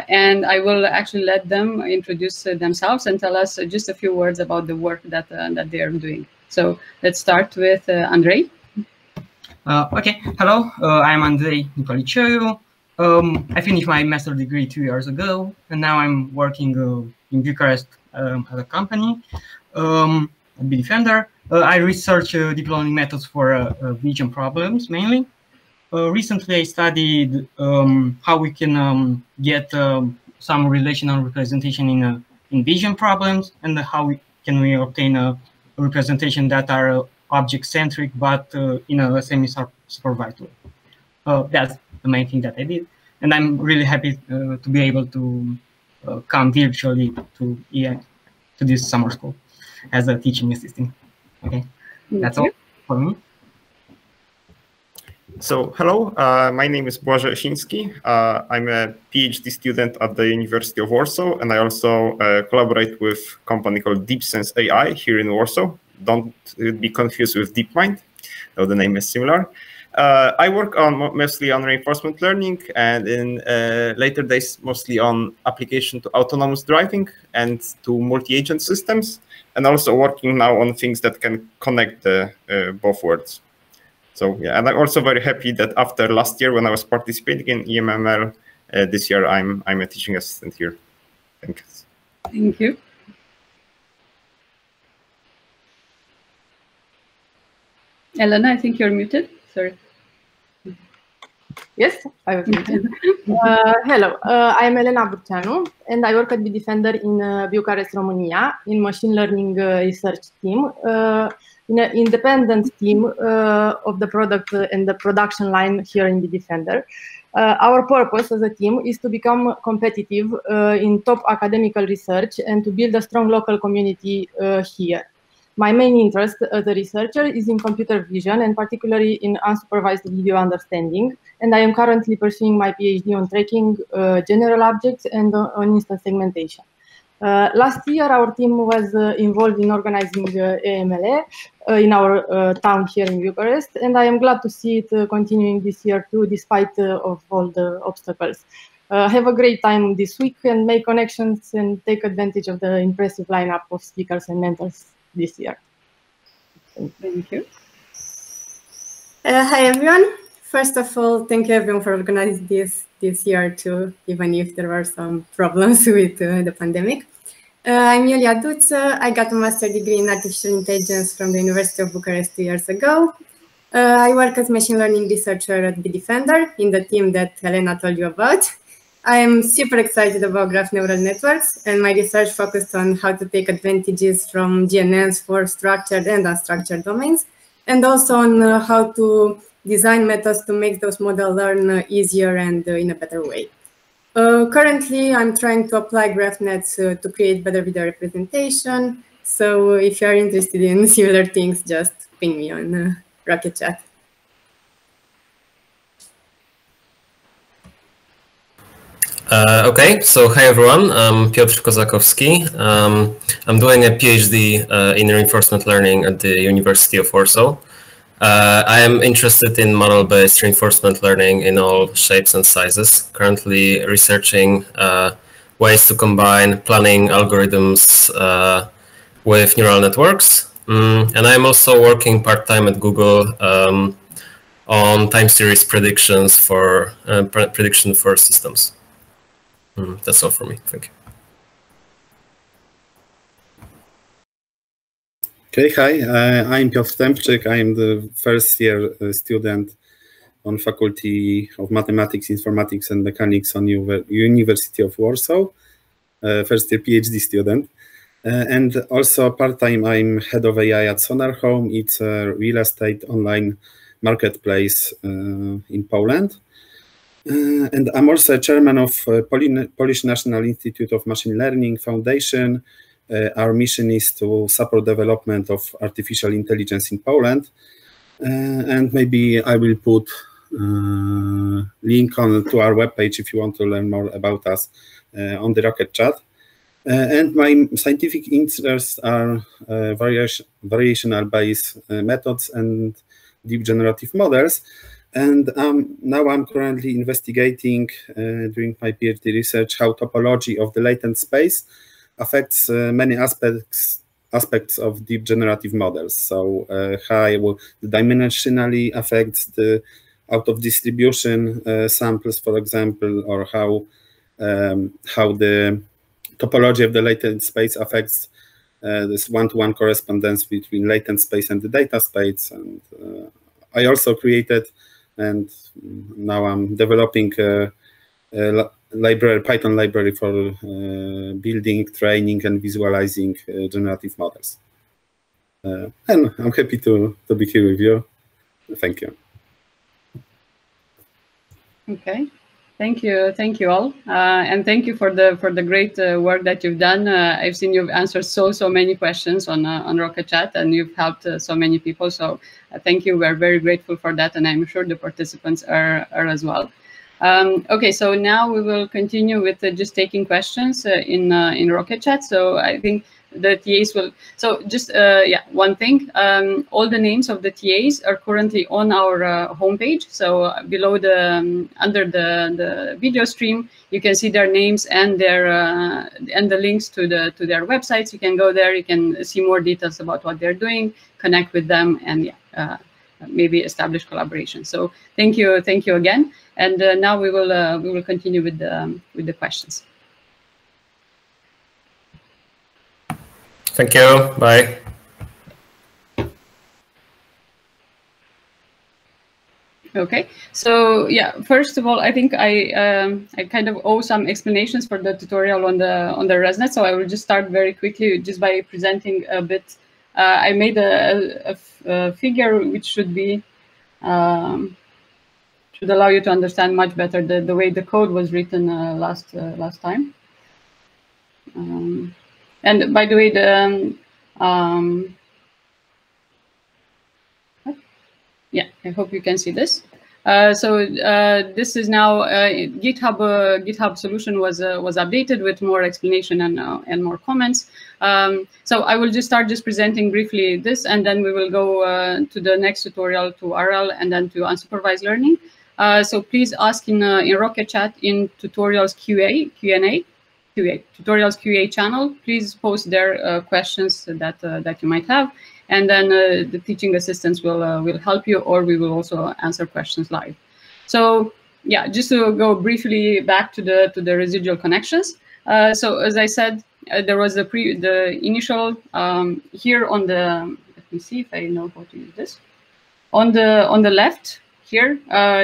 and I will actually let them introduce themselves and tell us just a few words about the work that they are doing. So let's start with Andrei. Okay, hello, I'm Andrei Nicoliceau. I finished my master's degree 2 years ago, and now I'm working in Bucharest at a company, at Bitdefender. I research deep learning methods for vision problems mainly. Recently, I studied how we can get some relational representation in vision problems, and how can we obtain a representation that are object-centric, but in a semi-supervised way. That's the main thing that I did, and I'm really happy to be able to come virtually to this summer school as a teaching assistant. Okay, that's all for me. So, hello, my name is Schinsky. I'm a PhD student at the University of Warsaw, and I also collaborate with a company called DeepSense AI here in Warsaw. Don't be confused with DeepMind, though the name is similar. I work mostly on reinforcement learning, and in later days, mostly on application to autonomous driving and to multi-agent systems, and also working now on things that can connect both worlds. So yeah, and I'm also very happy that after last year when I was participating in EMML, this year I'm a teaching assistant here. Thanks. Thank you. Elena, I think you're muted. Sorry. Yes, I was muted. Hello, I'm Elena Burceanu, and I work at Bitdefender in Bucharest, Romania, in machine learning research team. In an independent team of the product and the production line here in Bitdefender. Our purpose as a team is to become competitive in top academical research and to build a strong local community here. My main interest as a researcher is in computer vision and particularly in unsupervised video understanding. And I am currently pursuing my PhD on tracking general objects and on instance segmentation. Last year, our team was involved in organizing AMLA in our town here in Bucharest, and I am glad to see it continuing this year too, despite of all the obstacles. Have a great time this week and make connections and take advantage of the impressive lineup of speakers and mentors this year. Thank you. Hi, everyone. First of all, thank you everyone for organizing this year too, even if there were some problems with the pandemic. I'm Iulia Duță. I got a master's degree in artificial intelligence from the University of Bucharest 2 years ago. I work as machine learning researcher at Bitdefender in the team that Elena told you about. I am super excited about graph neural networks, and my research focused on how to take advantages from GNNs for structured and unstructured domains, and also on how to design methods to make those models learn easier and in a better way. Currently, I'm trying to apply graph nets to create better video representation. So if you are interested in similar things, just ping me on Rocket Chat. Okay, so hi everyone, I'm Piotr Kozakowski. I'm doing a PhD in reinforcement learning at the University of Warsaw. I am interested in model-based reinforcement learning in all shapes and sizes, currently researching ways to combine planning algorithms with neural networks. And I'm also working part-time at Google on time series predictions for prediction for systems. That's all for me. Thank you. Okay, hi, I'm Piotr Stępczyk. I'm the first year student on Faculty of Mathematics, Informatics and Mechanics on University of Warsaw, first year PhD student. And also part-time, I'm head of AI at Sonar Home. It's a real estate online marketplace in Poland. And I'm also a chairman of Polish National Institute of Machine Learning Foundation. Our mission is to support development of artificial intelligence in Poland. And maybe I will put link to our webpage if you want to learn more about us on the Rocket Chat. And my scientific interests are variational Bayes methods and deep generative models. And now I'm currently investigating, during my PhD research, how topology of the latent space affects many aspects of deep generative models. So how it will dimensionally affects the out of distribution samples, for example, or how the topology of the latent space affects this one-to-one correspondence between latent space and the data space. And I also created, and now I'm developing a Python library for building, training, and visualizing generative models. And I'm happy to be here with you. Thank you. Okay, thank you all, and thank you for the great work that you've done. I've seen you've answered so many questions on Rocket Chat, and you've helped so many people. So thank you. We're very grateful for that, and I'm sure the participants are as well. Okay, so now we will continue with just taking questions in Rocket Chat. So I think the TAs will. So just yeah, one thing. All the names of the TAs are currently on our homepage. So below the under the video stream, you can see their names and their and the links to their websites. You can go there. You can see more details about what they're doing, connect with them, and yeah, maybe establish collaboration. So thank you again. And now we will continue with the questions. Thank you. Bye. Okay, so yeah, first of all, I think I kind of owe some explanations for the tutorial on the ResNet. So I will just start very quickly just by presenting a bit. I made a figure which should be should allow you to understand much better the way the code was written last time. And by the way, yeah, I hope you can see this. So this is now GitHub solution was updated with more explanation and more comments. So I will just start presenting briefly this, and then we will go to the next tutorial, to RL, and then to unsupervised learning. So please ask in Rocket Chat in tutorials Q&A tutorials QA channel. Please post their questions that you might have, and then the teaching assistants will help you, or we will also answer questions live. So yeah, just to go briefly back to the residual connections. So as I said, there was the initial here on the, let me see if I know how to use this. On the left here,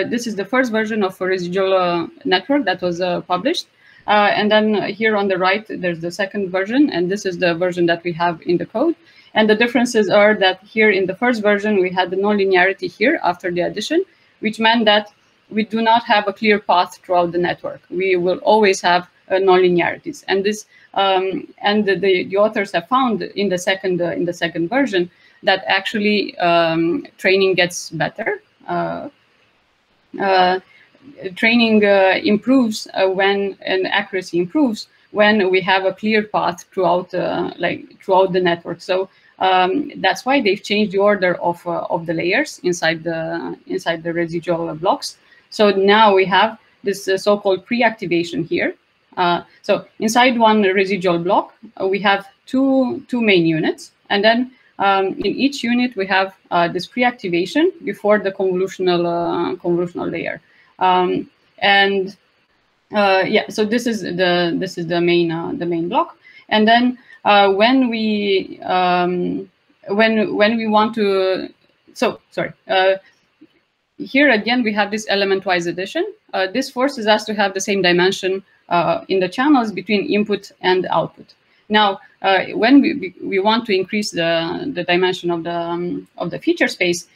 this is the first version of a residual network that was published. And then here on the right, there's the second version, and this is the version that we have in the code. And the differences are that here in the first version, we had the nonlinearity here after the addition, which meant that we do not have a clear path throughout the network. We will always have nonlinearities. And this and the authors have found in the second version that actually training gets better. Training improves when, and accuracy improves when we have a clear path throughout the network. So that's why they've changed the order of the layers inside the residual blocks. So now we have this so-called pre-activation here. So inside one residual block, we have two main units, and then in each unit we have this pre-activation before the convolutional layer. Yeah, so this is the main block, and then when we want to, so sorry, here again we have this element-wise addition. This forces us to have the same dimension in the channels between input and output. Now, when we want to increase the dimension of the feature space,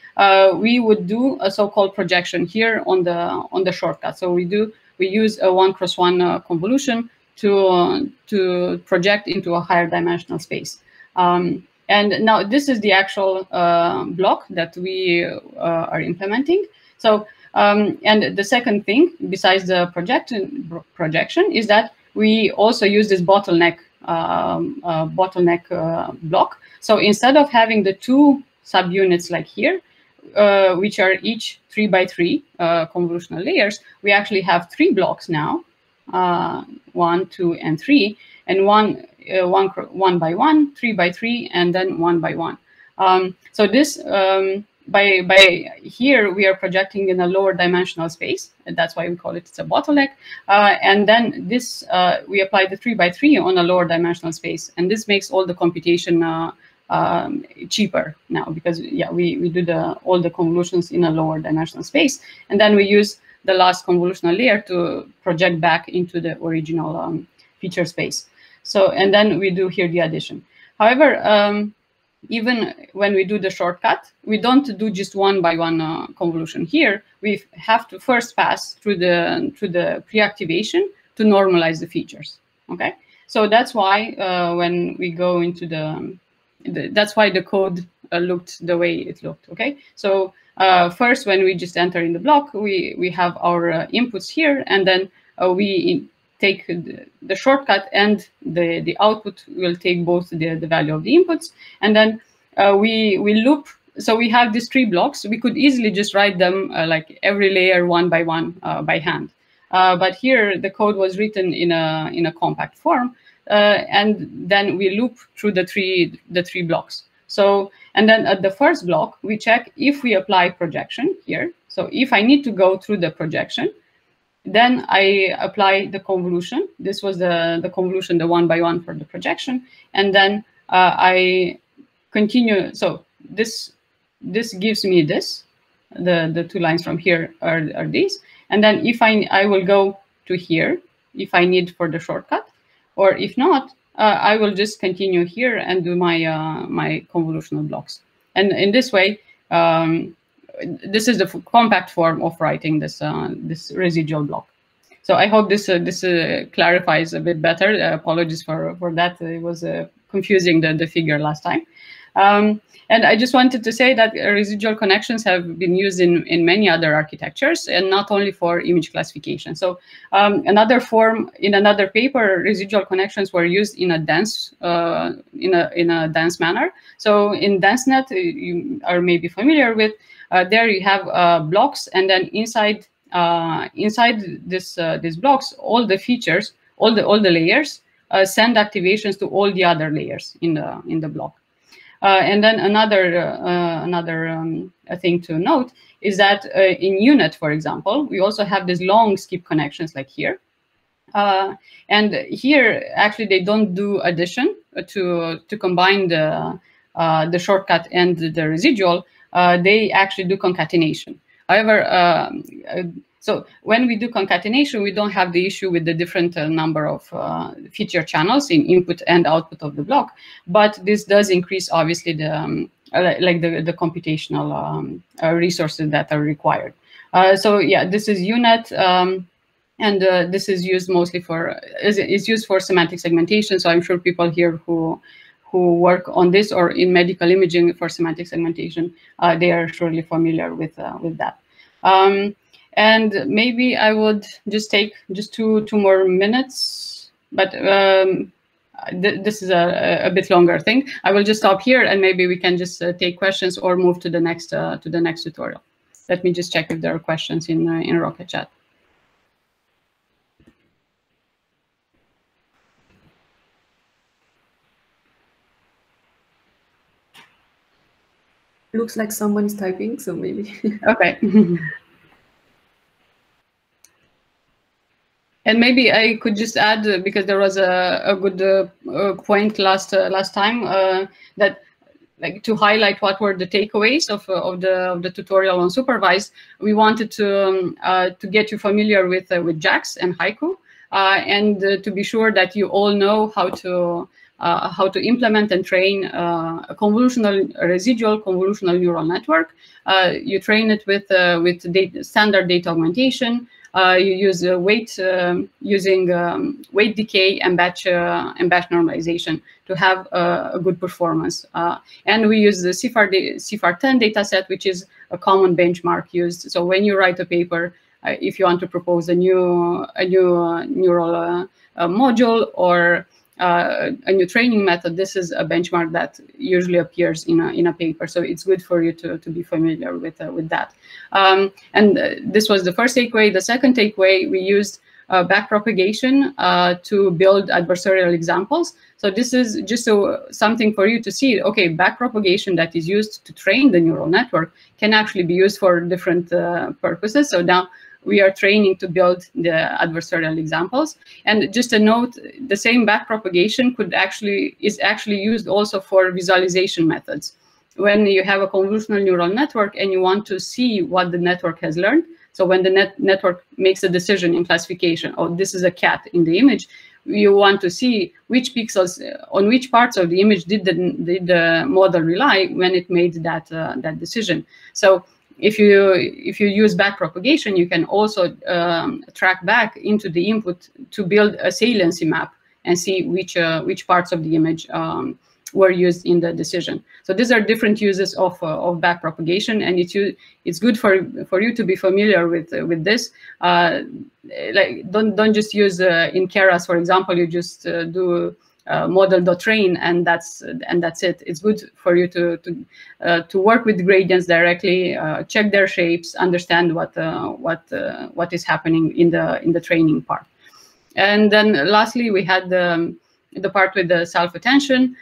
we would do a so-called projection here on the shortcut. So we use a 1x1 convolution to project into a higher dimensional space. And now this is the actual block that we are implementing. So and the second thing besides the projection is that we also use this bottleneck block. So instead of having the two subunits like here, which are each 3 by 3 convolutional layers, we actually have 3 blocks now, 1, 2, and 3, and one by one, 3 by 3, and then 1 by 1. So this, by here, we are projecting in a lower dimensional space, and that's why we call it a bottleneck. And then this, we apply the 3 by 3 on a lower dimensional space, and this makes all the computation cheaper now, because yeah, we do all the convolutions in a lower dimensional space, and then we use the last convolutional layer to project back into the original feature space. So, and then we do here the addition. However, even when we do the shortcut, we don't do just 1 by 1 convolution here. We have to first pass through the pre-activation to normalize the features. Okay, so that's why when we go into that's why the code looked the way it looked. Okay, so first, when we just enter in the block, we have our inputs here, and then we take the shortcut, and the output will take both the value of the inputs, and then we loop. So we have these 3 blocks. We could easily just write them like every layer 1 by 1 by hand, but here the code was written in a compact form, and then we loop through the three blocks. So, and then at the first block, we check if we apply projection here. So if I need to go through the projection, then I apply the convolution. This was the convolution, the 1 by 1 for the projection. And then I continue. So this gives me this. The 2 lines from here are these. And then if I will go to here, if I need for the shortcut, or if not, I will just continue here and do my my convolutional blocks. And in this way, this is the compact form of writing this this residual block. So I hope this clarifies a bit better. Apologies for that. It was confusing the figure last time. And I just wanted to say that residual connections have been used in many other architectures, and not only for image classification. So another form, in another paper, residual connections were used in a dense in a dense manner. So in DenseNet, you are maybe familiar with, there you have blocks, and then inside these blocks, all the features, all the layers send activations to all the other layers in the block. And then another thing to note is that in UNet, for example, we also have these long skip connections like here. And here, actually, they don't do addition to combine the shortcut and the residual. They actually do concatenation. However, so when we do concatenation, we don't have the issue with the different number of feature channels in input and output of the block, but this does increase, obviously, the computational resources that are required. So yeah, this is UNet, and this is used mostly is used for semantic segmentation. So I'm sure people here who work on this or in medical imaging for semantic segmentation, they are surely familiar with that. And maybe I would just take just two more minutes, but this is a bit longer thing. I will just stop here, and maybe we can just take questions or move to the next tutorial. Let me just check if there are questions in Rocket Chat. Looks like someone is typing, so maybe. Okay. And maybe I could just add, because there was a good point last time, that like to highlight what were the takeaways of the tutorial on supervised. We wanted to get you familiar with JAX and Haiku, and to be sure that you all know how to implement and train a residual convolutional neural network. You train it with standard data augmentation. You use weight using weight decay and batch normalization to have a good performance. And we use the CIFAR10 dataset, which is a common benchmark used. So when you write a paper, if you want to propose a new neural module, or a new training method, this is a benchmark that usually appears in a paper. So it's good for you to be familiar with that. This was the first takeaway. The second takeaway, we used backpropagation to build adversarial examples. So this is just something for you to see. Okay, backpropagation that is used to train the neural network can actually be used for different purposes. So now we are training to build the adversarial examples. And just a note, the same backpropagation is actually used also for visualization methods. When you have a convolutional neural network and you want to see what the network has learned, so when the network makes a decision in classification, oh, this is a cat in the image, you want to see which pixels, on which parts of the image did the model rely when it made that decision. So if you use backpropagation, you can also track back into the input to build a saliency map and see which parts of the image were used in the decision. So these are different uses of backpropagation, and it's good for you to be familiar with this. Like don't just use in Keras, for example, you just do model.train and that's it. It's good for you to work with gradients directly, check their shapes, understand what is happening in the training part. And then lastly, we had the part with the self-attention.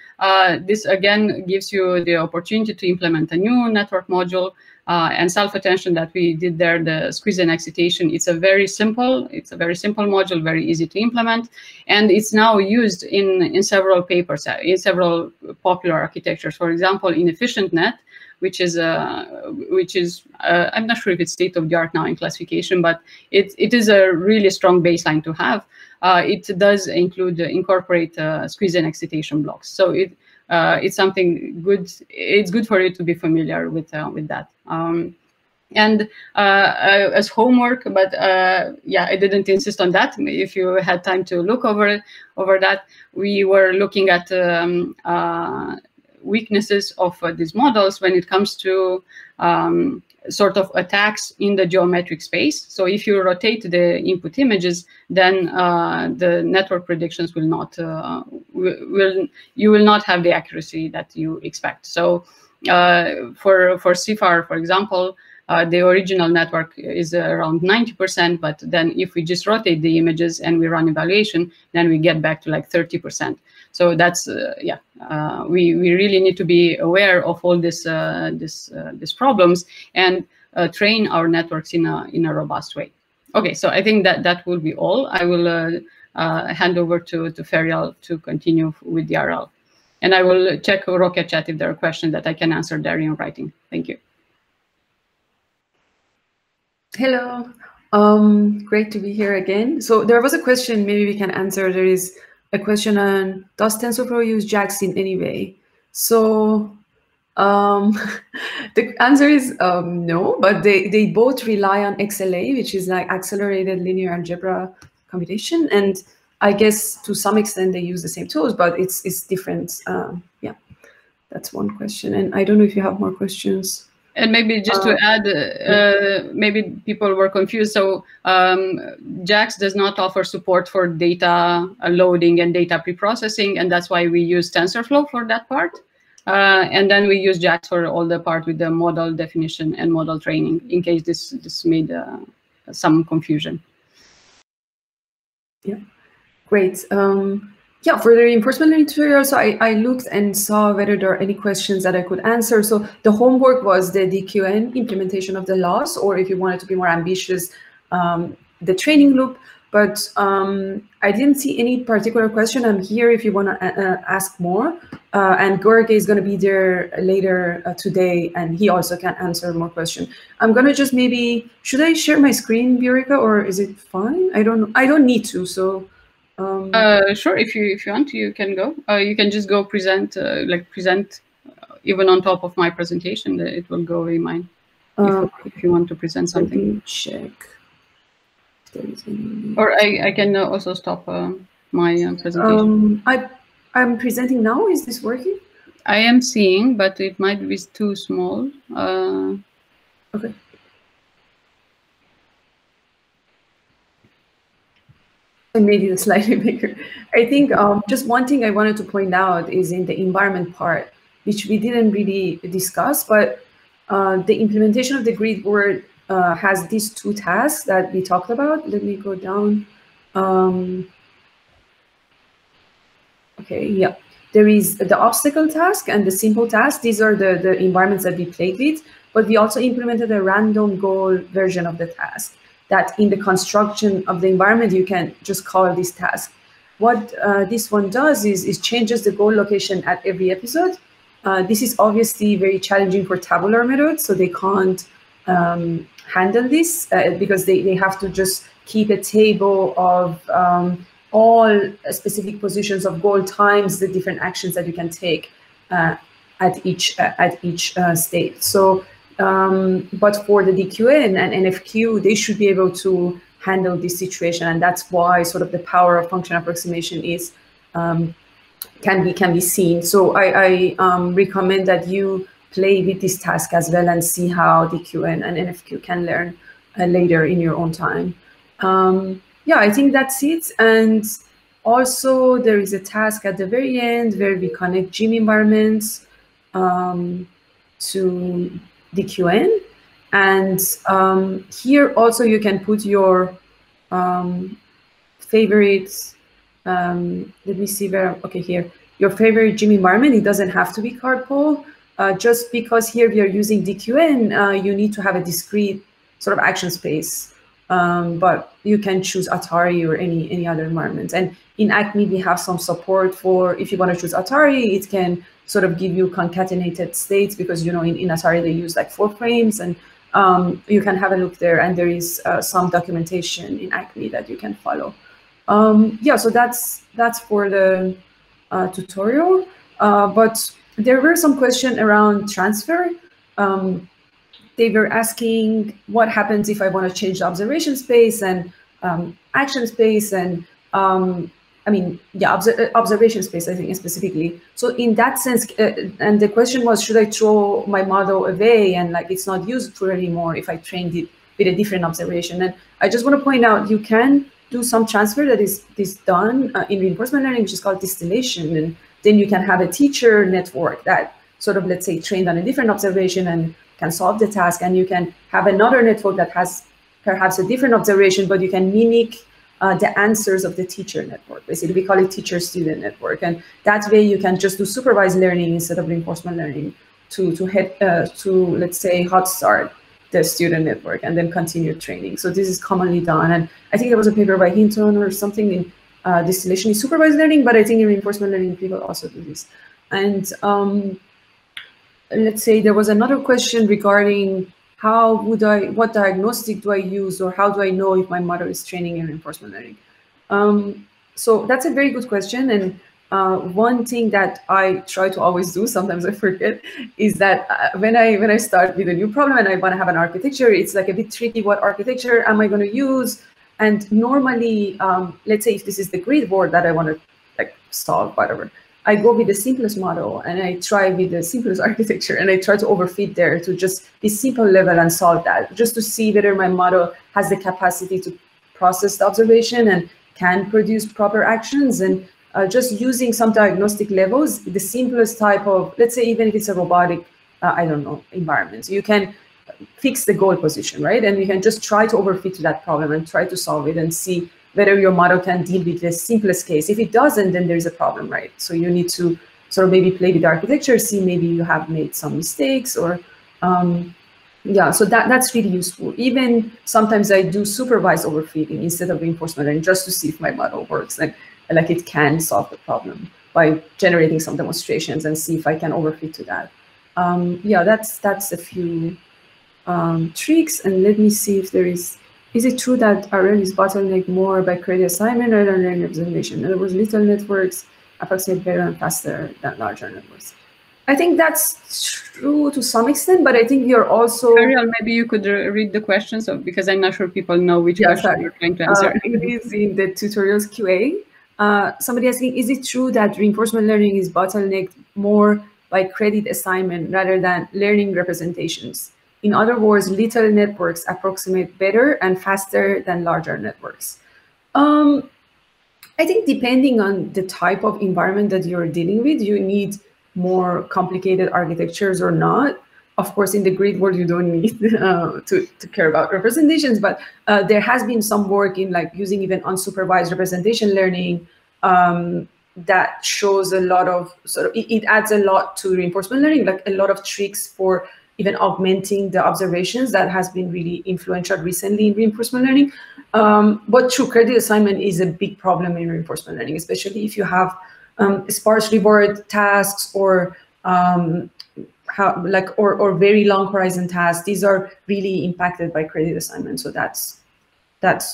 This again gives you the opportunity to implement a new network module. And self-attention that we did there, the squeeze and excitation, it's a very simple module, very easy to implement, and it's now used in several papers, in several popular architectures. For example, in EfficientNet, which is I'm not sure if it's state of the art now in classification, but it is a really strong baseline to have. It does incorporate squeeze and excitation blocks. So it's something good. It's good for you to be familiar with that. And as homework, but yeah, I didn't insist on that. If you had time to look over that, we were looking at weaknesses of these models when it comes to sort of attacks in the geometric space. So if you rotate the input images, then the network predictions will not you will not have the accuracy that you expect. So for CIFAR, for example, the original network is around 90%, but then if we just rotate the images and we run evaluation, then we get back to like 30%. So that's yeah, we really need to be aware of all these problems and train our networks in a robust way. Okay, so I think that will be all. I will hand over to Feryal to continue with the RL, and I will check Rocket Chat if there are questions that I can answer there in writing. Thank you. Hello, great to be here again. So there was a question, maybe we can answer. There is a question on, does TensorFlow use JAX in any way? So the answer is no, but they both rely on XLA, which is like accelerated linear algebra computation. And I guess to some extent they use the same tools, but it's different. Yeah, that's one question. And I don't know if you have more questions. And maybe just to add, maybe people were confused. So JAX does not offer support for data loading and data preprocessing, and that's why we use TensorFlow for that part. And then we use JAX for all the part with the model definition and model training, in case this made some confusion. Yeah, great. Yeah, for the reinforcement learning tutorial, so I looked and saw whether there are any questions that I could answer. So the homework was the DQN implementation of the loss, or if you wanted to be more ambitious, the training loop. But I didn't see any particular question. I'm here if you want to ask more. And Gorge is going to be there later today, and he also can answer more questions. I'm going to just maybe, should I share my screen, Viorica, or is it fine? I don't know. I don't need to, so. Sure, if you want, you can go. You can just go present, present even on top of my presentation. It will go in mine if you want to present something. Let me check. Or I can also stop my presentation. I'm presenting now. Is this working? I am seeing, but it might be too small. Okay. I made it slightly bigger. I think just one thing I wanted to point out is in the environment part, which we didn't really discuss, but the implementation of the grid board has these two tasks that we talked about. Let me go down. Okay, yeah. There is the obstacle task and the simple task. These are the environments that we played with, but we also implemented a random goal version of the task that in the construction of the environment, you can just call this task. What this one does is changes the goal location at every episode. This is obviously very challenging for tabular methods, so they can't handle this because they have to just keep a table of all specific positions of goal times the different actions that you can take at each state. So, but for the DQN and NFQ, they should be able to handle this situation, and that's why sort of the power of function approximation is can be seen. So I recommend that you play with this task as well and see how DQN and NFQ can learn later in your own time. Yeah, I think that's it. And also there is a task at the very end where we connect gym environments to DQN. And here also you can put your favorites. Let me see where, okay, here, your favorite gym environment. It doesn't have to be card pole. Just because here we are using DQN, you need to have a discrete sort of action space. But you can choose Atari or any other environment. And in Acme, we have some support for, if you want to choose Atari, it can sort of give you concatenated states because, you know, in Atari, they use like 4 frames, and you can have a look there. And there is some documentation in Acme that you can follow. Yeah, so that's for the tutorial. But there were some questions around transfer. They were asking what happens if I want to change the observation space and action space and I mean, yeah, observation space, I think specifically. So in that sense, and the question was, should I throw my model away and like it's not useful anymore if I trained it with a different observation? And I just want to point out, you can do some transfer that is done in reinforcement learning, which is called distillation. And then you can have a teacher network that sort of, let's say, trained on a different observation and can solve the task. And you can have another network that has perhaps a different observation, but you can mimic the answers of the teacher network. Basically, we call it teacher-student network. And that way you can just do supervised learning instead of reinforcement learning to let's say, hot start the student network and then continue training. So this is commonly done. And I think there was a paper by Hinton or something in distillation is supervised learning, but I think in reinforcement learning, people also do this. And let's say there was another question regarding what diagnostic do I use, or how do I know if my model is training in reinforcement learning? So that's a very good question. And one thing that I try to always do, sometimes I forget, is that when I start with a new problem and I want to have an architecture, it's like a bit tricky. What architecture am I going to use? And normally, let's say if this is the grid board that I want to like solve, whatever, I go with the simplest model and I try with the simplest architecture and I try to overfit there to just this simple level and solve that, just to see whether my model has the capacity to process the observation and can produce proper actions. And just using some diagnostic levels, the simplest type of, let's say, even if it's a robotic, I don't know, environment, you can fix the goal position, right? And you can just try to overfit to that problem and try to solve it and see whether your model can deal with the simplest case. If it doesn't, then there's a problem, right? So you need to sort of maybe play with the architecture, see maybe you have made some mistakes, or yeah, so that's really useful. Even sometimes I do supervised overfitting instead of reinforcement learning just to see if my model works and like it can solve the problem by generating some demonstrations and see if I can overfit to that. Yeah, that's a few tricks. And let me see if there is it true that RL is bottleneck more by creating assignment rather than learning representation? In other words, little networks approximate better and faster than larger networks. I think that's true to some extent, but I think you're also... Feryal, maybe you could read the questions, because I'm not sure people know which question you're trying to answer. It is in the tutorials QA. Somebody asking, is it true that reinforcement learning is bottlenecked more by credit assignment rather than learning representations? In other words, little networks approximate better and faster than larger networks. I think depending on the type of environment that you're dealing with, you need more complicated architectures or not. Of course, in the grid world, you don't need to care about representations, but there has been some work in like using even unsupervised representation learning that shows a lot of it adds a lot to reinforcement learning, like a lot of tricks for even augmenting the observations that has been really influential recently in reinforcement learning. But true, credit assignment is a big problem in reinforcement learning, especially if you have sparse reward tasks or or very long horizon tasks. These are really impacted by credit assignment. So that's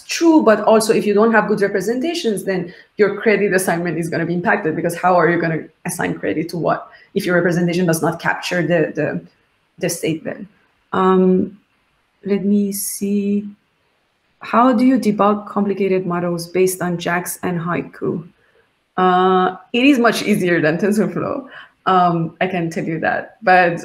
true. But also, if you don't have good representations, then your credit assignment is going to be impacted, because how are you going to assign credit to what if your representation does not capture the state then? Let me see. How do you debug complicated models based on JAX and Haiku? It is much easier than TensorFlow. I can tell you that. But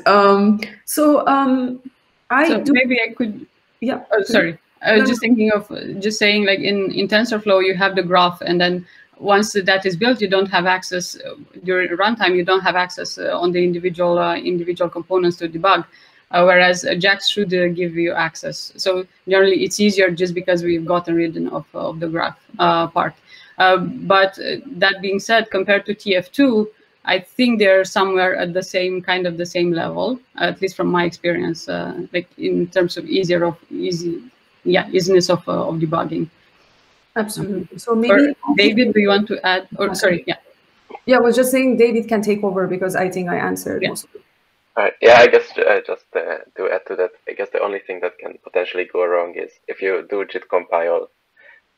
maybe I could. Yeah. Oh, sorry. I was just thinking of just saying, like in TensorFlow, you have the graph, and then once that is built, you don't have access during runtime. You don't have access on the individual components to debug. Whereas JAX should give you access. So generally, it's easier just because we've gotten rid of the graph part. But that being said, compared to TF2, I think they're somewhere at the same level, at least from my experience, like in terms of easiness of debugging. Absolutely. So maybe David, do you want to add? Or sorry, yeah. Yeah, I was just saying David can take over because I think I answered most of it. Yeah, I guess just to add to that, I guess the only thing that can potentially go wrong is if you do JIT compile,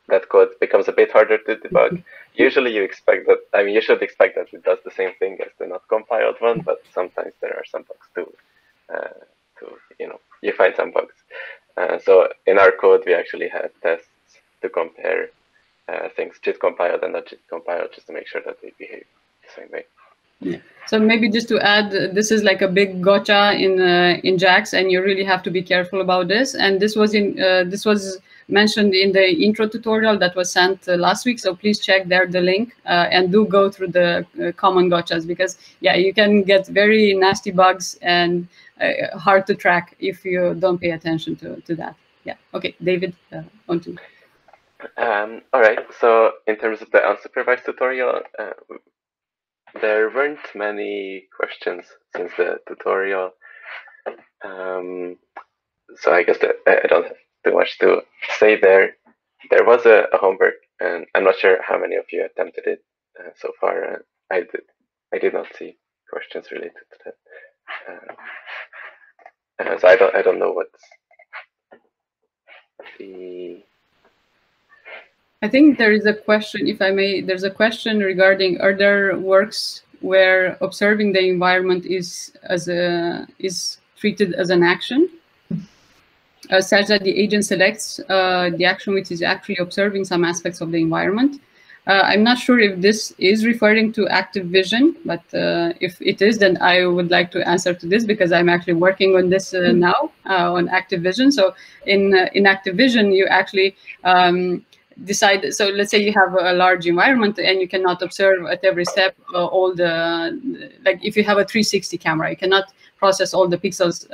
that code becomes a bit harder to debug. Usually you expect that, you should expect that it does the same thing as the not compiled one, but sometimes there are some bugs too. You find some bugs. So in our code, we actually had tests to compare things JIT compiled and not JIT compiled, just to make sure that they behave the same way. Yeah. So maybe just to add, this is like a big gotcha in JAX, and you really have to be careful about this. And this was mentioned in the intro tutorial that was sent last week. So please check there the link and do go through the common gotchas, because yeah, you can get very nasty bugs and hard to track if you don't pay attention to that. Yeah. Okay, David, on to. All right. So in terms of the unsupervised tutorial, there weren't many questions since the tutorial, so I guess that I don't have too much to say there. There was a homework, and I'm not sure how many of you attempted it so far. I did not see questions related to that. So I don't know what's the. I think there is a question, if I may, there's a question regarding, are there works where observing the environment is treated as an action, such that the agent selects the action which is actually observing some aspects of the environment? I'm not sure if this is referring to active vision, but if it is, then I would like to answer to this, because I'm actually working on this now, on active vision. So in active vision, you actually decide, so let's say you have a large environment and you cannot observe at every step all the, like if you have a 360 camera, you cannot process all the pixels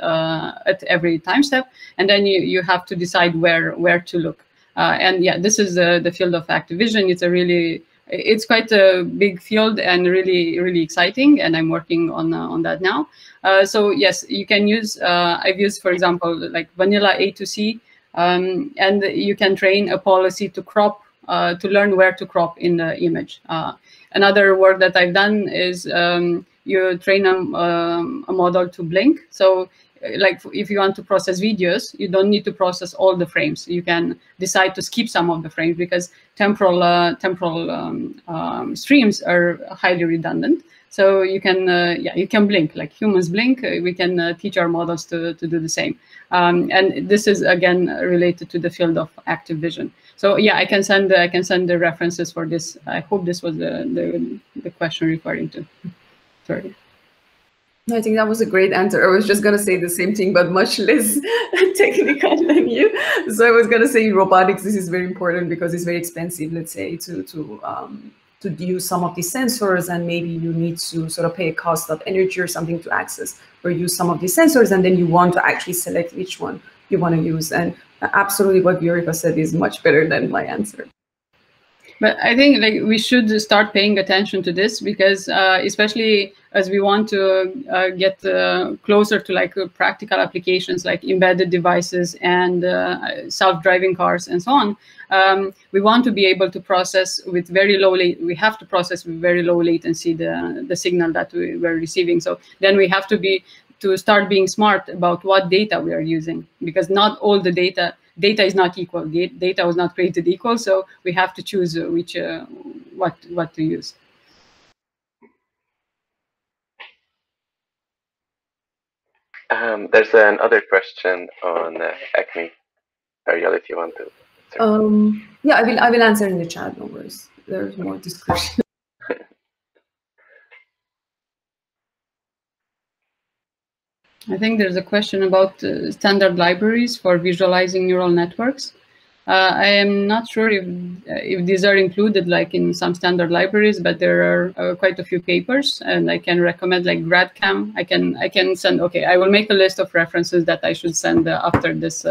at every time step, and then you have to decide where to look. And yeah, this is the field of active vision. It's quite a big field and really exciting, and I'm working on that now. So yes, you can use, I've used, for example, like vanilla A to C, and you can train a policy to crop, to learn where to crop in the image. Another work that I've done is you train a model to blink. So like if you want to process videos, you don't need to process all the frames. You can decide to skip some of the frames, because temporal streams are highly redundant. So you can you can blink like humans blink. We can teach our models to do the same. And this is again related to the field of active vision. So yeah, I can send the references for this. I hope this was the question referring to. Sorry. I think that was a great answer. I was just going to say the same thing, but much less technical than you. So I was going to say robotics, this is very important because it's very expensive, let's say, to use some of these sensors, and maybe you need to sort of pay a cost of energy or something to access or use some of these sensors, and then you want to actually select which one you want to use. And absolutely what Viorica said is much better than my answer. But I think like we should start paying attention to this because especially as we want to get closer to like practical applications like embedded devices and self-driving cars and so on, we want to be able to process with very low we have to process with very low latency the signal that we're receiving. So then we have to start being smart about what data we are using, because not all the data is not equal. Data was not created equal, so we have to choose which what to use. There's another question on Acme. Feryal, if you want to. Yeah, I will answer in the chat. No worries. There's more discussion. I think there's a question about standard libraries for visualizing neural networks. I am not sure if these are included like in some standard libraries, but there are quite a few papers, and I can recommend like GradCam. I can send. Okay, I will make a list of references that I should send after this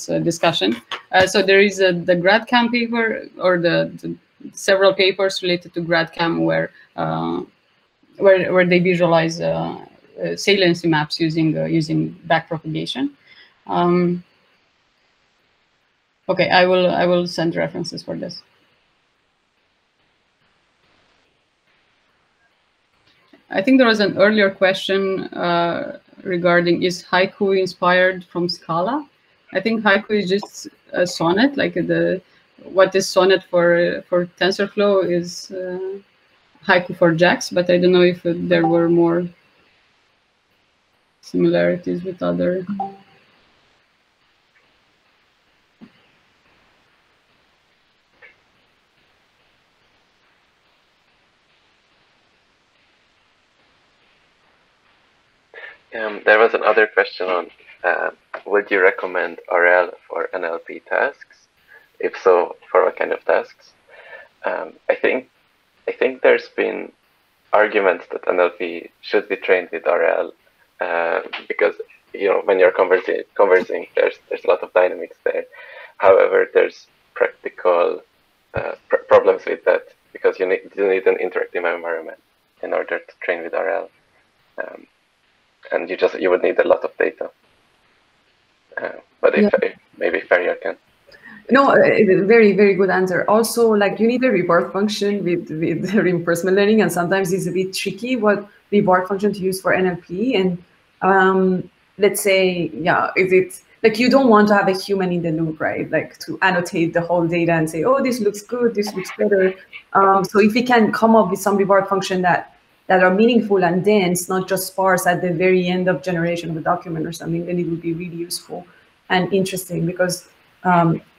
discussion. So there is the GradCam paper, or the several papers related to GradCam where they visualize saliency maps using backpropagation. Okay, I will send references for this. I think there was an earlier question regarding, is Haiku inspired from Scala? I think Haiku is just a sonnet, like what is sonnet for TensorFlow is Haiku for JAX, but I don't know if there were more similarities with other. There was another question on would you recommend RL for NLP tasks? If so, for what kind of tasks? I think there's been arguments that NLP should be trained with RL because when you're conversing, there's a lot of dynamics there. However, there's practical problems with that because you need an interactive environment in order to train with RL. And you would need a lot of data. But if maybe Feryal can. No, very, very good answer. Also, like you need a reward function with reinforcement learning, and sometimes it's a bit tricky what reward function to use for NLP. And let's say, is it like you don't want to have a human in the loop, right? Like to annotate the whole data and say, oh, this looks good, this looks better. So if we can come up with some reward function that are meaningful and dense, not just sparse at the very end of generation of a document or something, then it would be really useful and interesting because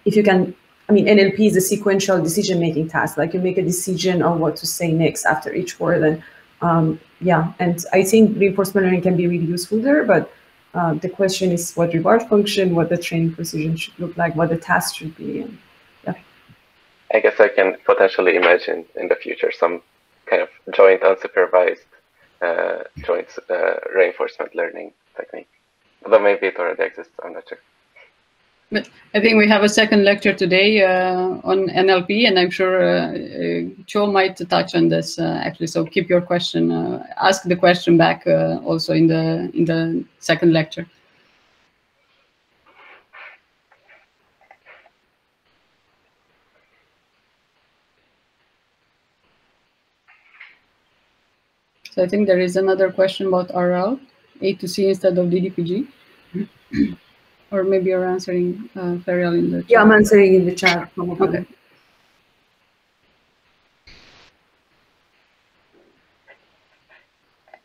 if you can, NLP is a sequential decision-making task, like you make a decision on what to say next after each word. And and I think reinforcement learning can be really useful there, but the question is what reward function, what the training precision should look like, what the task should be. And, I guess I can potentially imagine in the future some kind of joint unsupervised reinforcement learning technique. Although maybe it already exists, I'm not sure. But I think we have a second lecture today on NLP, and I'm sure Cho might touch on this actually. So keep your question, ask the question back also in the second lecture. So I think there is another question about RL, A to C instead of DDPG. Or maybe you're answering Feryal in the chat. Yeah, I'm answering in the chat. Okay.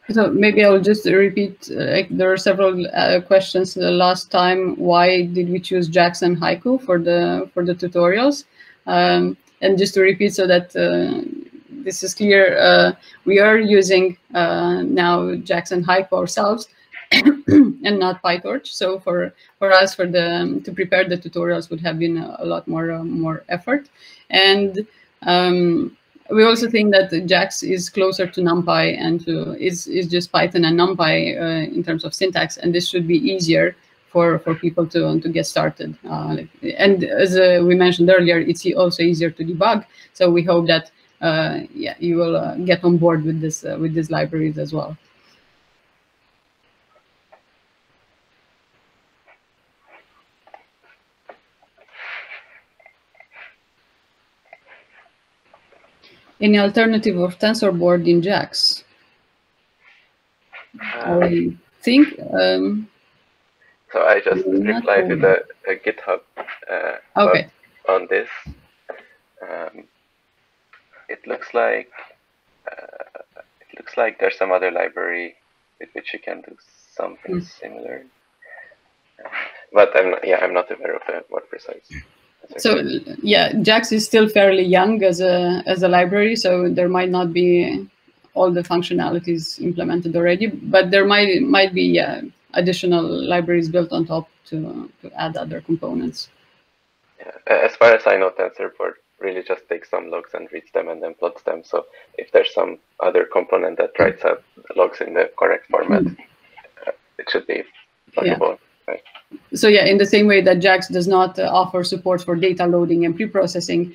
So maybe I'll just repeat, there are several questions the last time. Why did we choose JAX and Haiku for the tutorials? And just to repeat so that this is clear. We are using now JAX and Haiku ourselves, and not PyTorch. So for us, to prepare the tutorials would have been a lot more effort. And we also think that JAX is closer to NumPy and is just Python and NumPy in terms of syntax, and this should be easier for people to get started. And as we mentioned earlier, it's also easier to debug. So we hope that yeah, you will get on board with these libraries as well. Any alternative of TensorBoard in JAX? I think. So I just replied with a GitHub okay. on this. It looks like there's some other library with which you can do something similar. But I'm not aware of a more precise. So yeah, JAX is still fairly young as a library, so there might not be all the functionalities implemented already, but there might be additional libraries built on top to add other components. Yeah, as far as I know, TensorBoard really just takes some logs and reads them and then plots them. So if there's some other component that writes out the logs in the correct format, it should be pluggable. Yeah. Right. So yeah, in the same way that JAX does not offer support for data loading and pre-processing,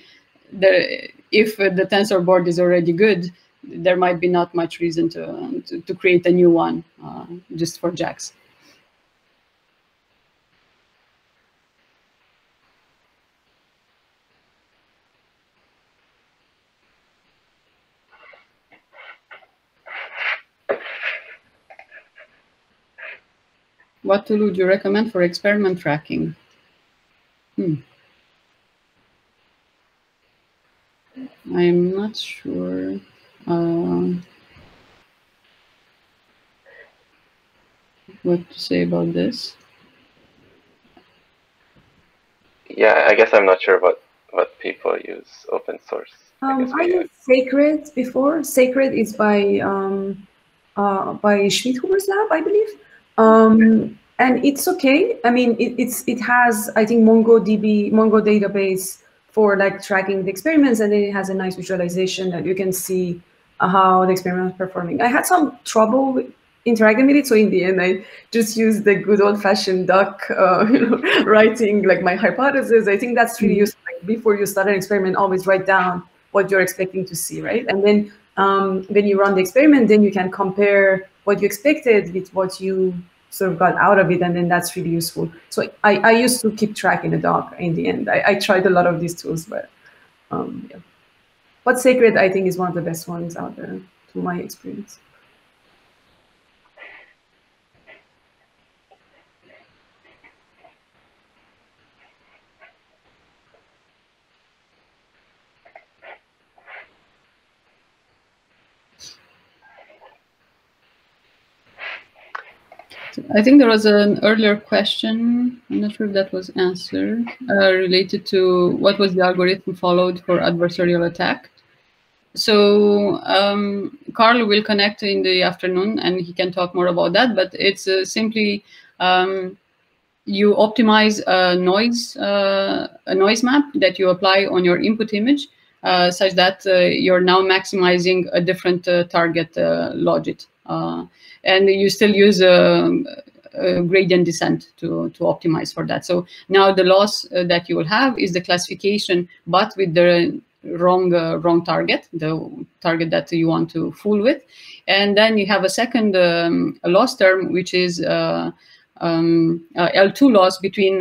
if the TensorBoard is already good, there might be not much reason to create a new one just for JAX. What tool would you recommend for experiment tracking? I'm not sure. What to say about this? Yeah, I guess I'm not sure what people use open source. I used Sacred before. Sacred is by Schmidhuber's lab, I believe. And it's okay. I mean, it has, I think, Mongo database for like tracking the experiments, and then it has a nice visualization that you can see how the experiment is performing. I had some trouble with interacting with it, so in the end, I just used the good old-fashioned doc, writing like my hypothesis. I think that's really useful. Like, before you start an experiment, always write down what you're expecting to see, right? And then when you run the experiment, then you can compare what you expected with what you sort of got out of it, and then that's really useful. So I used to keep track in the doc in the end. I tried a lot of these tools, but yeah. But Sacred, I think, is one of the best ones out there, to my experience. I think there was an earlier question, I'm not sure if that was answered, related to what was the algorithm followed for adversarial attack. So Carl will connect in the afternoon and he can talk more about that, but it's simply you optimize a noise map that you apply on your input image such that you're now maximizing a different target logit. And you still use a gradient descent to optimize for that. So now the loss that you will have is the classification, but with the wrong target, the target that you want to fool with. And then you have a second loss term, which is L2 loss between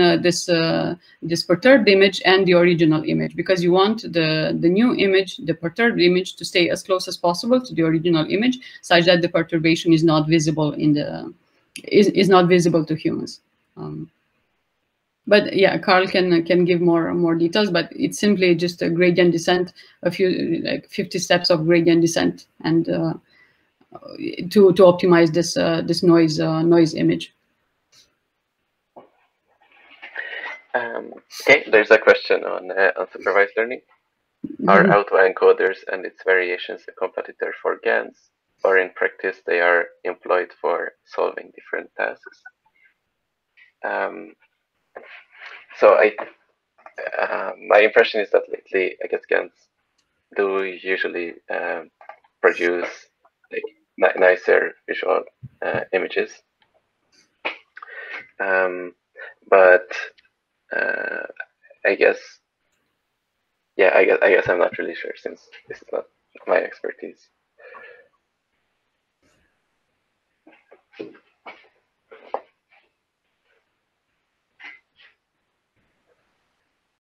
this perturbed image and the original image, because you want the new image, the perturbed image, to stay as close as possible to the original image, such that the perturbation is not visible is not visible to humans. But yeah, Carl can give more details, but it's simply just a gradient descent, a few like 50 steps of gradient descent, and to optimize this noise image. Okay, there's a question on supervised learning. are autoencoders and its variations a competitor for GANs, or in practice they are employed for solving different tasks. So my impression is that lately, I guess GANs do usually produce like nicer visual images, but I guess, yeah, I guess I'm not really sure since this is not my expertise.